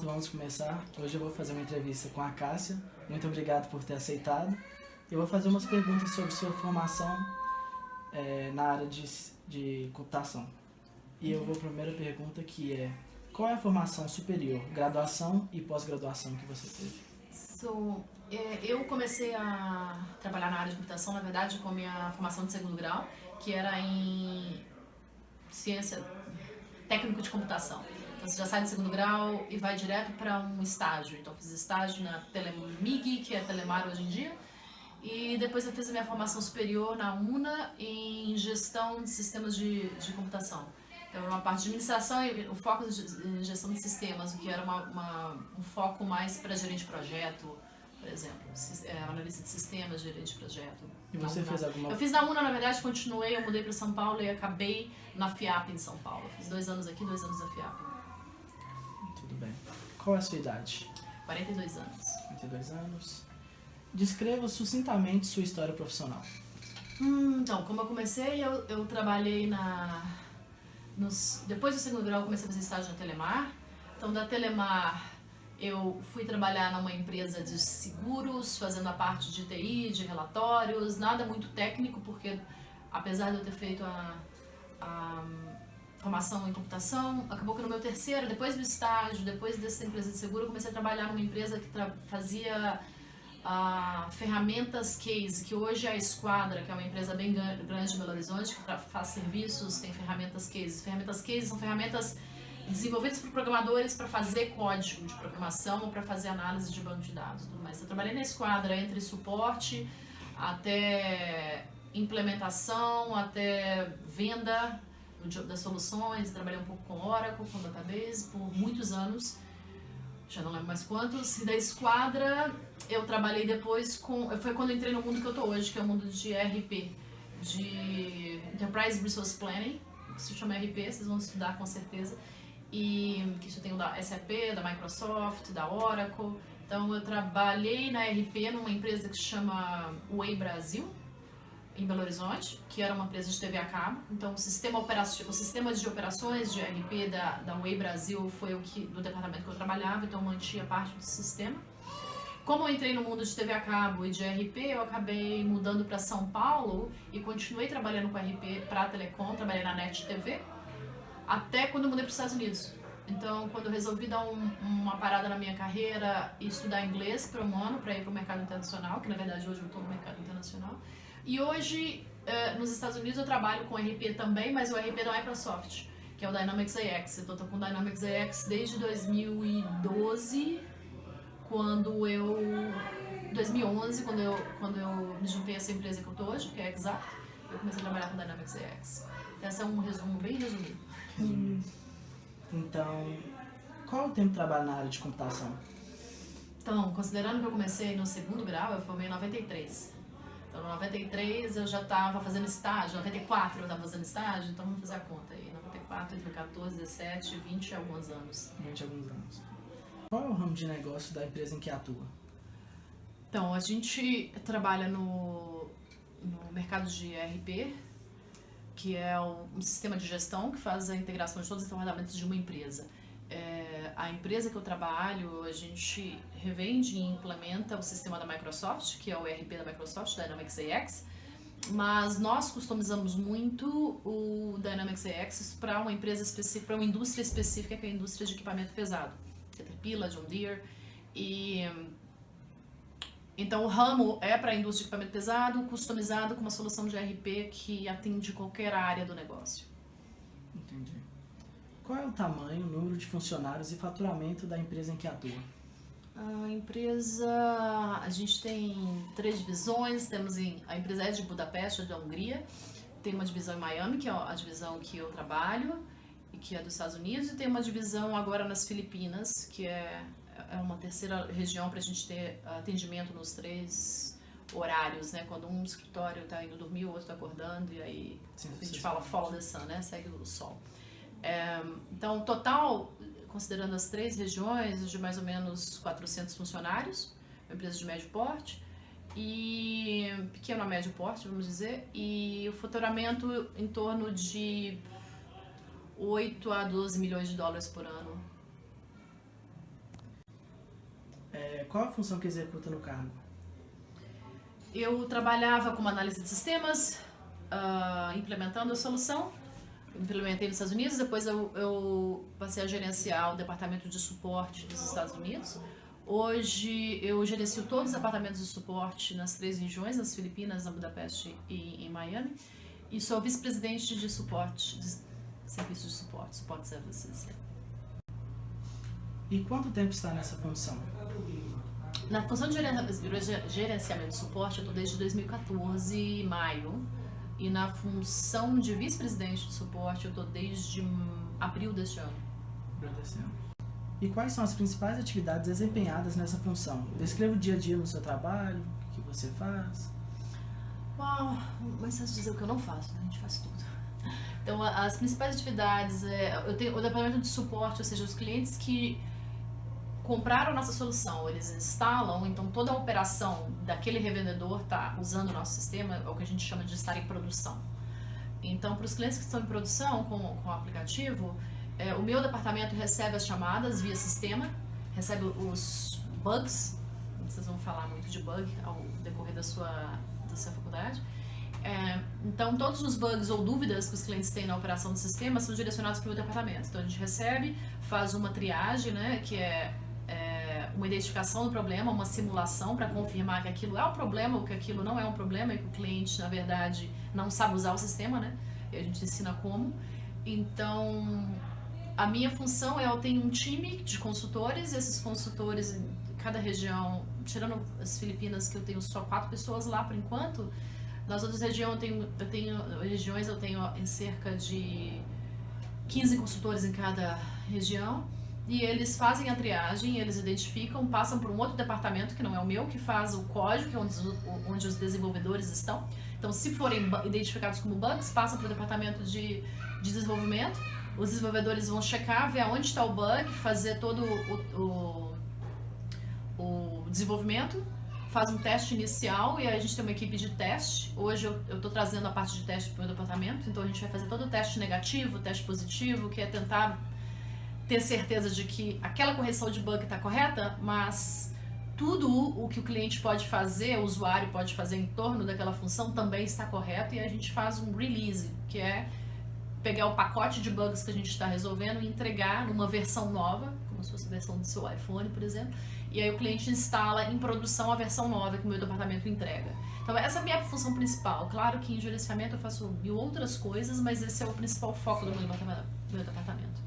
Pronto, vamos começar. Hoje eu vou fazer uma entrevista com a Cássia. Muito obrigado por ter aceitado. Eu vou fazer umas perguntas sobre sua formação na área de computação. E eu vou para a primeira pergunta, que é: qual é a formação superior, graduação e pós-graduação que você teve? Eu comecei a trabalhar na área de computação, na verdade, com a minha formação de segundo grau, que era em ciência técnico de computação. Então você já sai do segundo grau e vai direto para um estágio. Então eu fiz estágio na Telemig, que é Telemar hoje em dia, e depois eu fiz a minha formação superior na UNA em gestão de sistemas de computação. Então, uma parte de administração e o foco em gestão de sistemas, o que era um foco mais para gerente de projeto, por exemplo, analista de sistemas, gerente de projeto. E você fez alguma... Eu fiz na UNA, na verdade, continuei, eu mudei para São Paulo e acabei na FIAP em São Paulo. Fiz 2 anos aqui, 2 anos na FIAP. Tudo bem. Qual é a sua idade? 42 anos. 42 anos. Descreva sucintamente sua história profissional. Então, como eu comecei, eu trabalhei depois do segundo grau eu comecei a fazer estágio na Telemar. Então da Telemar eu fui trabalhar numa empresa de seguros, fazendo a parte de TI, de relatórios, nada muito técnico, porque apesar de eu ter feito a formação em computação, acabou que no meu terceiro, depois do estágio, depois dessa empresa de seguro, eu comecei a trabalhar numa empresa que fazia ferramentas Case, que hoje é a Esquadra, que é uma empresa bem grande de Belo Horizonte, que faz serviços, tem ferramentas Case. Ferramentas Case são ferramentas desenvolvidas por programadores para fazer código de programação ou para fazer análise de banco de dados e tudo mais. Eu trabalhei na Esquadra entre suporte, até implementação, até venda das soluções. Trabalhei um pouco com Oracle, com Database, por muitos anos. Já não lembro mais quantos. E da Esquadra eu trabalhei depois foi quando eu entrei no mundo que eu tô hoje, que é o mundo de ERP, de Enterprise Resource Planning, que se chama ERP, vocês vão estudar com certeza. E que isso tem o da SAP, da Microsoft, da Oracle. Então eu trabalhei na ERP numa empresa que se chama Way Brasil, em Belo Horizonte, que era uma empresa de TV a cabo. Então o sistema de operações de ERP da Way Brasil foi do departamento que eu trabalhava, então eu mantinha parte do sistema. Como eu entrei no mundo de TV a cabo e de ERP, eu acabei mudando para São Paulo e continuei trabalhando com ERP para a Telecom, trabalhei na NET TV, até quando eu mudei para os Estados Unidos. Então, quando eu resolvi dar uma parada na minha carreira e estudar inglês por um ano para ir para o mercado internacional, que na verdade hoje eu estou no mercado internacional, e hoje nos Estados Unidos eu trabalho com ERP também, mas o ERP da Microsoft, que é o Dynamics AX. Eu estou com o Dynamics AX desde 2011, 2011, quando eu me juntei a essa empresa que eu estou hoje, que é a Exact, eu comecei a trabalhar com Dynamics AX. Esse é um resumo bem resumido. Então, qual é o tempo de trabalho na área de computação? Então, considerando que eu comecei no segundo grau, eu formei em 93. Então, em 93 eu já estava fazendo estágio, em 94 eu estava fazendo estágio, então vamos fazer a conta aí. 94, 2014, 17, 20 e alguns anos. 20 e alguns anos. Qual é o ramo de negócio da empresa em que atua? Então, a gente trabalha no mercado de ERP, que é um sistema de gestão que faz a integração de todas as ferramentas de uma empresa. A empresa que eu trabalho, a gente revende e implementa o sistema da Microsoft, que é o ERP da Microsoft, Dynamics AX, mas nós customizamos muito o Dynamics AX para uma empresa específica, para uma indústria específica, que é a indústria de equipamento pesado, Caterpillar, John Deere, então o ramo é para a indústria de equipamento pesado, customizado com uma solução de ERP que atende qualquer área do negócio. Entendi. Qual é o tamanho, número de funcionários e faturamento da empresa em que atua? A empresa, a gente tem 3 divisões, a empresa é de Budapeste, é da Hungria, tem uma divisão em Miami, que é a divisão que eu trabalho, e que é dos Estados Unidos, e tem uma divisão agora nas Filipinas, que é uma terceira região para a gente ter atendimento nos 3 horários, né? Quando um escritório está indo dormir, o outro está acordando, e aí a gente fala follow the sun, né? Segue o sol. Então, total, considerando as 3 regiões, de mais ou menos 400 funcionários, uma empresa de médio porte, e pequeno a médio porte, vamos dizer, e o faturamento em torno de 8 a 12 milhões de dólares por ano. Qual a função que executa no cargo? Eu trabalhava como análise de sistemas, implementando a solução. Implementei nos Estados Unidos, depois eu passei a gerenciar o departamento de suporte dos Estados Unidos. Hoje eu gerencio todos os departamentos de suporte nas 3 regiões, nas Filipinas, na Budapeste e em Miami. E sou vice-presidente de suporte, de serviços de suporte, support services. E quanto tempo está nessa função? Na função de gerenciamento de suporte eu estou desde 2014, maio. E na função de vice-presidente de suporte eu estou desde abril deste ano. E quais são as principais atividades desempenhadas nessa função? Descreva o dia a dia no seu trabalho, o que você faz. Uau, mas se dizer o que eu não faço, né? A gente faz tudo. Então, as principais atividades, eu tenho o departamento de suporte, ou seja, os clientes que compraram nossa solução, eles instalam, então toda a operação daquele revendedor está usando o nosso sistema, é o que a gente chama de estar em produção. Então, para os clientes que estão em produção com o aplicativo, o meu departamento recebe as chamadas via sistema, recebe os bugs, vocês vão falar muito de bug ao decorrer da sua faculdade. Então, todos os bugs ou dúvidas que os clientes têm na operação do sistema são direcionados para o meu departamento. Então, a gente recebe, faz uma triagem, né, que é uma identificação do problema, uma simulação para confirmar que aquilo é um problema ou que aquilo não é um problema e que o cliente, na verdade, não sabe usar o sistema, né? E a gente ensina como. Então, a minha função eu tenho um time de consultores, esses consultores em cada região, tirando as Filipinas, que eu tenho só 4 pessoas lá por enquanto, nas outras regiões eu tenho em cerca de 15 consultores em cada região. E eles fazem a triagem, eles identificam, passam por um outro departamento que não é o meu, que faz o código, que é onde os desenvolvedores estão. Então, se forem identificados como bugs, passam para o departamento de desenvolvimento. Os desenvolvedores vão checar, ver aonde está o bug, fazer todo o desenvolvimento, faz um teste inicial e aí a gente tem uma equipe de teste. Hoje eu estou trazendo a parte de teste para o meu departamento, então a gente vai fazer todo o teste negativo, teste positivo, que é tentar ter certeza de que aquela correção de bug está correta, mas tudo o que o cliente pode fazer, o usuário pode fazer em torno daquela função também está correto, e a gente faz um release, que é pegar o pacote de bugs que a gente está resolvendo e entregar numa versão nova, como se fosse a versão do seu iPhone, por exemplo, e aí o cliente instala em produção a versão nova que o meu departamento entrega. Então essa é a minha função principal. Claro que em gerenciamento eu faço 1000 outras coisas, mas esse é o principal foco do meu departamento.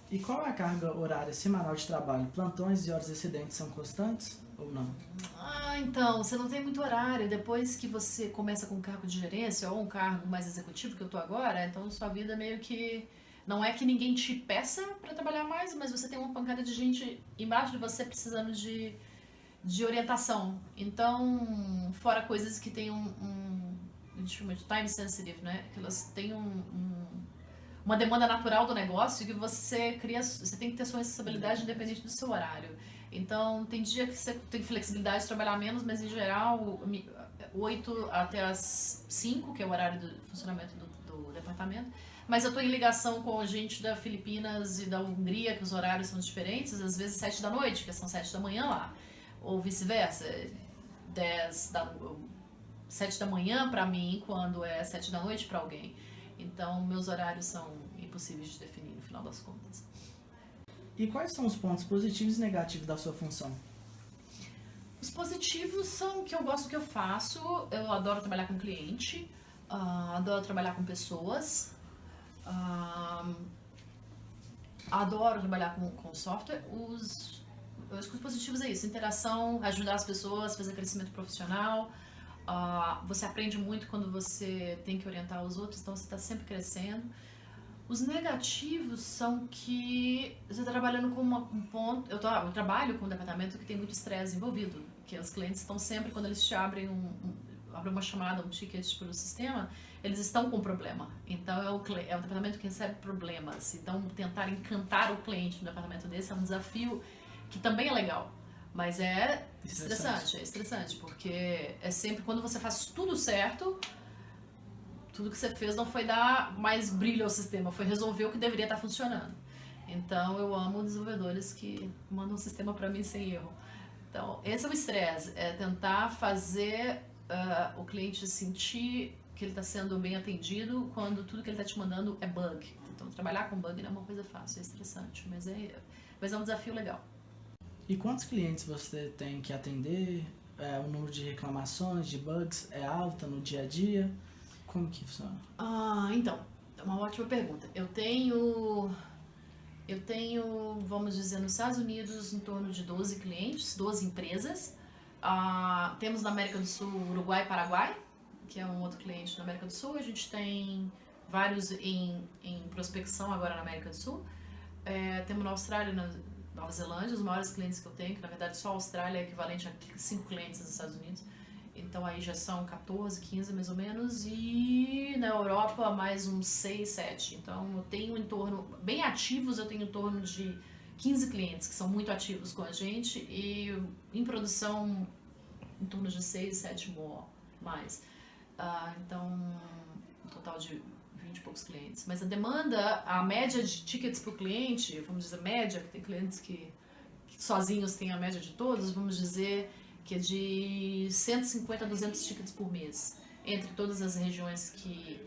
E qual é a carga horária semanal de trabalho? Plantões e horas excedentes são constantes ou não? Então, você não tem muito horário. Depois que você começa com um cargo de gerência ou um cargo mais executivo, que eu tô agora, então sua vida meio que... Não é que ninguém te peça para trabalhar mais, mas você tem uma pancada de gente embaixo de você precisando de orientação. Então, fora coisas que tem a gente chama de time sensitive, né? Que elas têm uma demanda natural do negócio que você tem que ter sua responsabilidade independente do seu horário. Então, tem dia que você tem flexibilidade de trabalhar menos, mas em geral, 8 até as 5, que é o horário do funcionamento do departamento. Mas eu estou em ligação com gente da Filipinas e da Hungria, que os horários são diferentes, às vezes 7 da noite, que são 7 da manhã lá, ou vice-versa, 7 da manhã para mim, quando é 7 da noite para alguém. Então, meus horários são impossíveis de definir no final das contas. E quais são os pontos positivos e negativos da sua função? Os positivos são que eu gosto do que eu faço, eu adoro trabalhar com cliente, adoro trabalhar com pessoas, adoro trabalhar com software. Eu acho que os positivos é isso, interação, ajudar as pessoas, fazer crescimento profissional. Você aprende muito quando você tem que orientar os outros, então você está sempre crescendo. Os negativos são que você está trabalhando com um ponto... Eu trabalho com um departamento que tem muito estresse envolvido, que os clientes estão sempre, quando eles te abrem uma chamada, um ticket para o sistema, eles estão com problema. Então é um departamento que recebe problemas. Então tentar encantar o cliente no departamento desse é um desafio que também é legal. Mas é estressante, porque é sempre quando você faz tudo certo, tudo que você fez não foi dar mais brilho ao sistema, foi resolver o que deveria estar funcionando. Então eu amo desenvolvedores que mandam o sistema para mim sem erro. Então, esse é o estresse, é tentar fazer o cliente sentir que ele está sendo bem atendido quando tudo que ele está te mandando é bug. Então, trabalhar com bug não é uma coisa fácil, é estressante, mas é um desafio legal. E quantos clientes você tem que atender? O número de reclamações, de bugs é alta no dia a dia? Como que funciona? Então, é uma ótima pergunta. Eu tenho, vamos dizer, nos Estados Unidos, em torno de 12 clientes, 12 empresas. Temos na América do Sul, Uruguai e Paraguai, que é um outro cliente na América do Sul. A gente tem vários em prospecção agora na América do Sul. Temos na Austrália e na Nova Zelândia, os maiores clientes que eu tenho, que na verdade só a Austrália é equivalente a 5 clientes nos Estados Unidos. Então aí já são 14, 15 mais ou menos, e na Europa mais uns 6, 7. Então eu tenho em torno, bem ativos, eu tenho em torno de 15 clientes que são muito ativos com a gente, e em produção em torno de 6, 7 mais. Então, um total de 20 e poucos clientes. Mas a demanda, a média de tickets por cliente, vamos dizer média, que tem clientes que sozinhos têm a média de todos, vamos dizer que é de 150 a 200 tickets por mês, entre todas as regiões que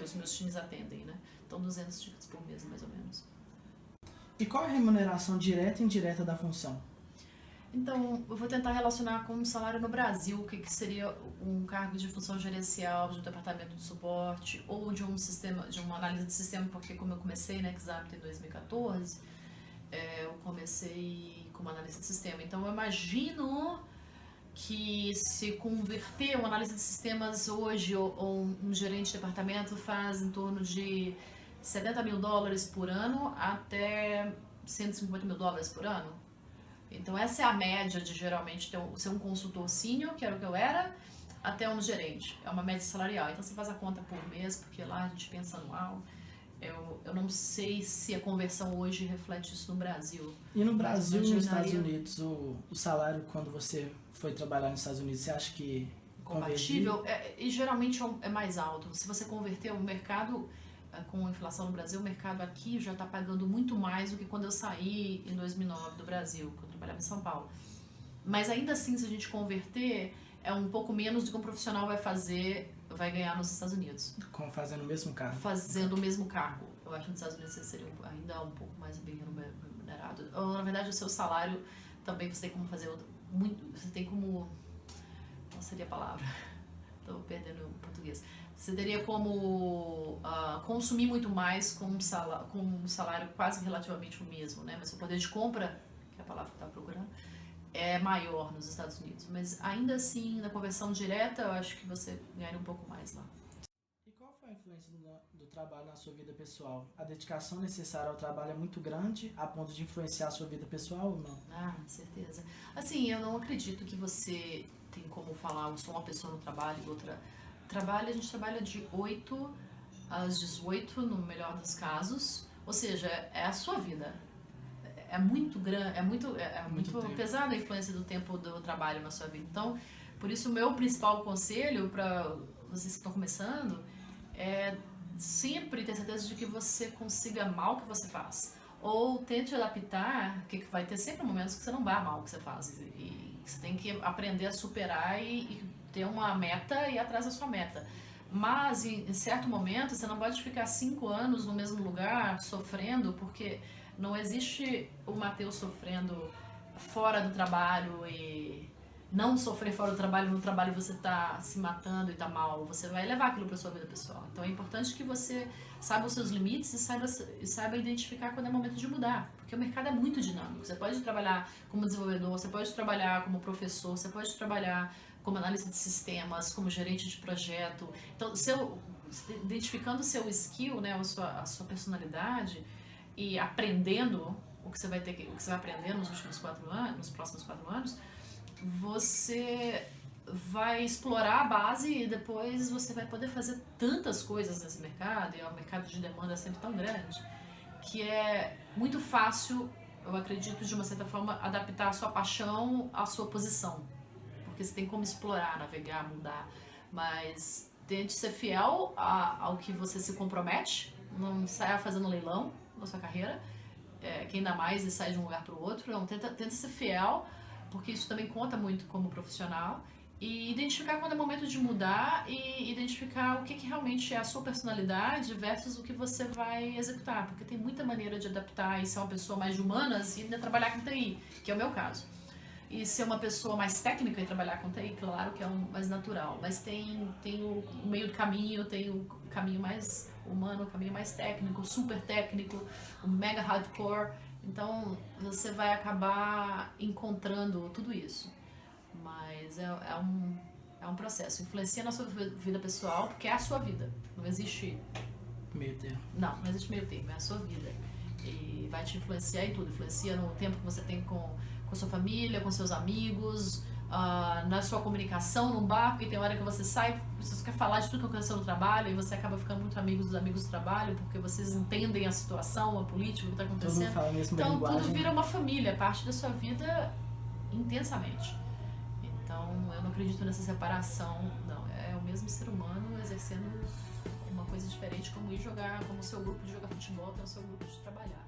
os meus times atendem, né? Então 200 tickets por mês, mais ou menos. E qual é a remuneração direta e indireta da função? Então, eu vou tentar relacionar com um salário no Brasil, o que seria um cargo de função gerencial de um departamento de suporte ou de um sistema, de uma análise de sistema, porque como eu comecei na Exapta em 2014, eu comecei como analista de sistema. Então, eu imagino que se converter uma análise de sistemas hoje ou um gerente de departamento faz em torno de $70 mil por ano até $150 mil por ano. Então essa é a média de geralmente ser um consultor sênior, que era o que eu era, até um gerente. É uma média salarial. Então você faz a conta por mês, porque lá a gente pensa anual. Eu não sei se a conversão hoje reflete isso no Brasil. E no Brasil e nos Estados Unidos, o salário quando você foi trabalhar nos Estados Unidos, você acha que compatível? E geralmente é mais alto. Se você converter o mercado com a inflação no Brasil, o mercado aqui já está pagando muito mais do que quando eu saí em 2009 do Brasil, quando eu trabalhava em São Paulo. Mas ainda assim, se a gente converter, é um pouco menos do que um profissional vai ganhar nos Estados Unidos. Fazendo o mesmo cargo? Fazendo o mesmo cargo. Eu acho que nos Estados Unidos você seria ainda um pouco mais bem remunerado. Ou, na verdade, o seu salário também você tem como fazer você tem como... Qual seria a palavra? Estou perdendo o português. Você teria como consumir muito mais com um salário quase relativamente o mesmo, né? Mas o poder de compra, que é a palavra que eu estava procurando, é maior nos Estados Unidos. Mas ainda assim, na conversão direta, eu acho que você ganha um pouco mais lá. E qual foi a influência do trabalho na sua vida pessoal? A dedicação necessária ao trabalho é muito grande, a ponto de influenciar a sua vida pessoal ou não? Certeza. Assim, eu não acredito que você tem como falar, eu sou uma pessoa no trabalho e outra... A gente trabalha de 8 às 18, no melhor dos casos. Ou seja, é a sua vida. É muito grande, é muito pesada a influência do tempo do trabalho na sua vida. Então, por isso o meu principal conselho para vocês que estão começando é sempre ter certeza de que você consiga amar o que você faz. Ou tente adaptar, que vai ter sempre momentos que você não vai amar o que você faz. E você tem que aprender a superar e ter uma meta e ir atrás da sua meta. Mas, em certo momento, você não pode ficar 5 anos no mesmo lugar, sofrendo, porque não existe o Matheus sofrendo fora do trabalho e não sofrer fora do trabalho, no trabalho você tá se matando e tá mal. Você vai levar aquilo pra sua vida pessoal. Então é importante que você saiba os seus limites e saiba identificar quando é momento de mudar. Porque o mercado é muito dinâmico. Você pode trabalhar como desenvolvedor, você pode trabalhar como professor, você pode trabalhar como analista de sistemas, como gerente de projeto. Então, identificando o seu skill, né, a sua personalidade e aprendendo o que você vai aprender nos próximos 4 anos, você vai explorar a base e depois você vai poder fazer tantas coisas nesse mercado, e é um mercado de demanda sempre tão grande, que é muito fácil, eu acredito, de uma certa forma, adaptar a sua paixão à sua posição. Porque você tem como explorar, navegar, mudar, mas tente ser fiel ao que você se compromete, não saia fazendo leilão na sua carreira, quem dá mais e sai de um lugar para o outro, não, tenta ser fiel porque isso também conta muito como profissional, e identificar quando é momento de mudar e identificar o que realmente é a sua personalidade versus o que você vai executar, porque tem muita maneira de adaptar e ser uma pessoa mais de humanas e ainda trabalhar com TI, que é o meu caso. E ser uma pessoa mais técnica e trabalhar com TI, claro que é mais natural, mas tem o meio do caminho, tem o caminho mais humano, o caminho mais técnico, super técnico, o mega hardcore. Então você vai acabar encontrando tudo isso. Mas é um processo. Influencia na sua vida pessoal, porque é a sua vida. Não existe meio termo. Não existe meio termo, é a sua vida. E vai te influenciar em tudo. Influencia no tempo que você tem com sua família, com seus amigos, na sua comunicação no bar, porque tem hora que você sai, você quer falar de tudo que aconteceu no trabalho e você acaba ficando muito amigo dos amigos do trabalho, porque vocês entendem a situação, a política, o que está acontecendo. Todo mundo fala a mesma então linguagem. tudo vira uma família, parte da sua vida intensamente. Então eu não acredito nessa separação, não. É o mesmo ser humano exercendo uma coisa diferente, como ir jogar, como o seu grupo de jogar futebol tem o seu grupo de trabalhar.